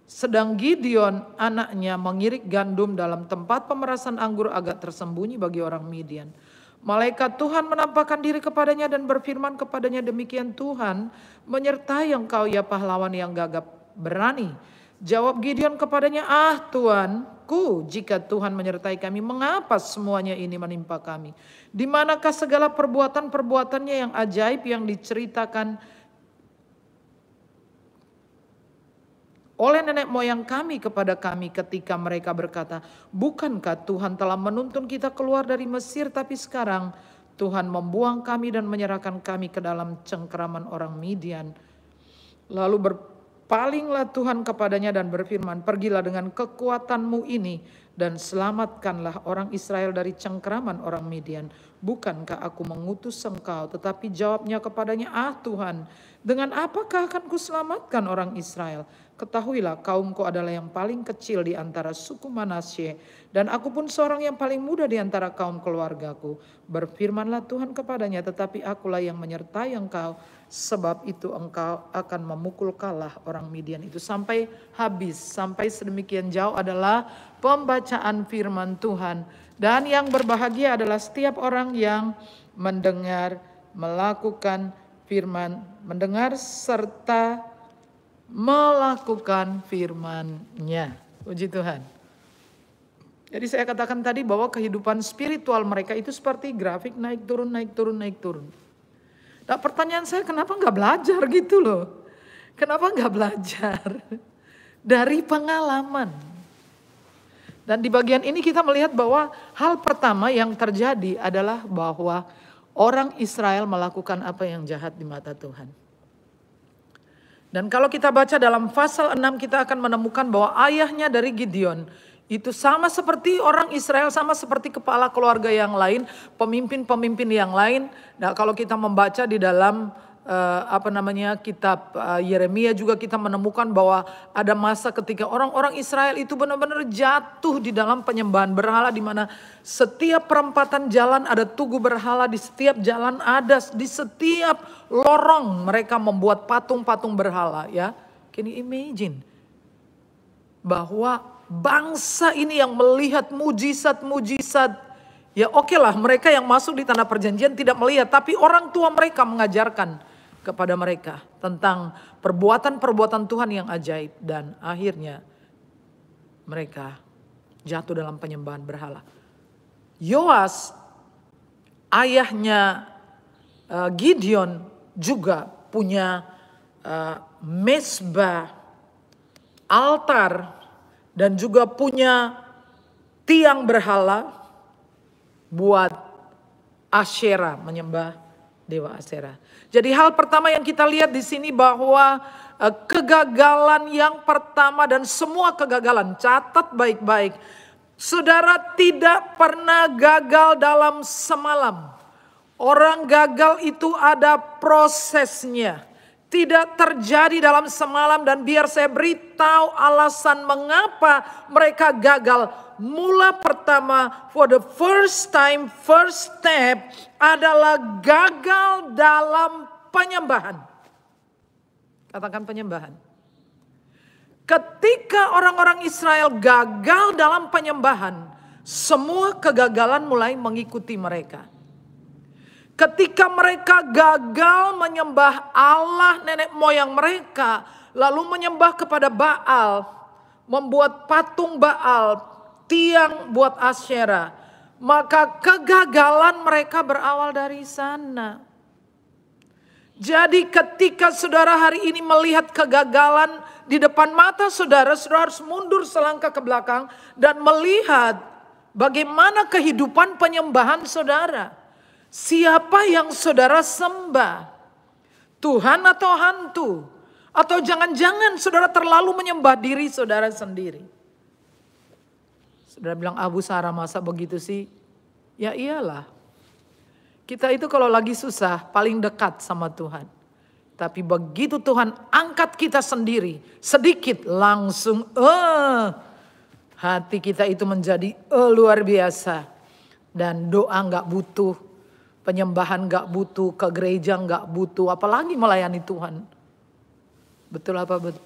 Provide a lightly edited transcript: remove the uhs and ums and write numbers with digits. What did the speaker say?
Sedang Gideon anaknya mengirik gandum dalam tempat pemerasan anggur agak tersembunyi bagi orang Midian. Malaikat Tuhan menampakkan diri kepadanya dan berfirman kepadanya, demikian Tuhan menyertai engkau ya pahlawan yang gagap berani. Jawab Gideon kepadanya, ah Tuanku, jika Tuhan menyertai kami, mengapa semuanya ini menimpa kami? Di manakah segala perbuatan-perbuatannya yang ajaib yang diceritakan oleh nenek moyang kami kepada kami ketika mereka berkata, bukankah Tuhan telah menuntun kita keluar dari Mesir, tapi sekarang Tuhan membuang kami dan menyerahkan kami ke dalam cengkeraman orang Midian. Lalu berpalinglah Tuhan kepadanya dan berfirman, pergilah dengan kekuatanmu ini dan selamatkanlah orang Israel dari cengkeraman orang Midian. Bukankah aku mengutus engkau? Tetapi jawabnya kepadanya, ah Tuhan, dengan apakah akan kuselamatkan orang Israel? Ketahuilah kaumku adalah yang paling kecil di antara suku Manasye, dan aku pun seorang yang paling muda di antara kaum keluargaku. Berfirmanlah Tuhan kepadanya, tetapi akulah yang menyertai engkau, sebab itu engkau akan memukul kalah orang Midian itu. Sampai habis, sampai sedemikian jauh adalah pembacaan firman Tuhan. Dan yang berbahagia adalah setiap orang yang mendengar, melakukan firman, mendengar serta melakukan firman-Nya. Puji Tuhan. Jadi saya katakan tadi bahwa kehidupan spiritual mereka itu seperti grafik naik turun, naik turun, naik turun. Nah pertanyaan saya, kenapa nggak belajar gitu loh? Kenapa nggak belajar dari pengalaman? Dan di bagian ini kita melihat bahwa hal pertama yang terjadi adalah bahwa orang Israel melakukan apa yang jahat di mata Tuhan. Dan kalau kita baca dalam pasal 6 kita akan menemukan bahwa ayahnya dari Gideon itu sama seperti orang Israel, sama seperti kepala keluarga yang lain, pemimpin-pemimpin yang lain. Nah, kalau kita membaca di dalam kitab Yeremia juga kita menemukan bahwa ada masa ketika orang-orang Israel itu benar-benar jatuh di dalam penyembahan berhala, di mana setiap perempatan jalan ada tugu berhala, di setiap jalan ada, di setiap lorong mereka membuat patung-patung berhala, ya. Can you imagine bahwa bangsa ini yang melihat mujizat-mujizat, ya oke lah mereka yang masuk di tanah perjanjian tidak melihat, tapi orang tua mereka mengajarkan kepada mereka tentang perbuatan-perbuatan Tuhan yang ajaib, dan akhirnya mereka jatuh dalam penyembahan berhala. Yoas, ayahnya Gideon, juga punya mezbah, altar, dan juga punya tiang berhala buat Asyera, menyembah dewa Asyera. Jadi hal pertama yang kita lihat di sini bahwa kegagalan yang pertama dan semua kegagalan, catat baik-baik. Saudara, tidak pernah gagal dalam semalam. Orang gagal itu ada prosesnya. Tidak terjadi dalam semalam, dan biar saya beritahu alasan mengapa mereka gagal. Mula pertama, for the first time, first step adalah gagal dalam penyembahan. Katakan penyembahan. Ketika orang-orang Israel gagal dalam penyembahan, semua kegagalan mulai mengikuti mereka. Ketika mereka gagal menyembah Allah nenek moyang mereka, lalu menyembah kepada Baal, membuat patung Baal, tiang buat Asyera, maka kegagalan mereka berawal dari sana. Jadi ketika saudara hari ini melihat kegagalan di depan mata saudara, saudara harus mundur selangkah ke belakang dan melihat bagaimana kehidupan penyembahan saudara. Siapa yang saudara sembah? Tuhan atau hantu? Atau jangan-jangan saudara terlalu menyembah diri saudara sendiri? Saudara bilang, Abu Sarah masa begitu sih? Ya iyalah. Kita itu kalau lagi susah paling dekat sama Tuhan. Tapi begitu Tuhan angkat kita sendiri sedikit, langsung hati kita itu menjadi luar biasa. Dan doa gak butuh, penyembahan gak butuh, ke gereja gak butuh, apalagi melayani Tuhan. Betul apa betul?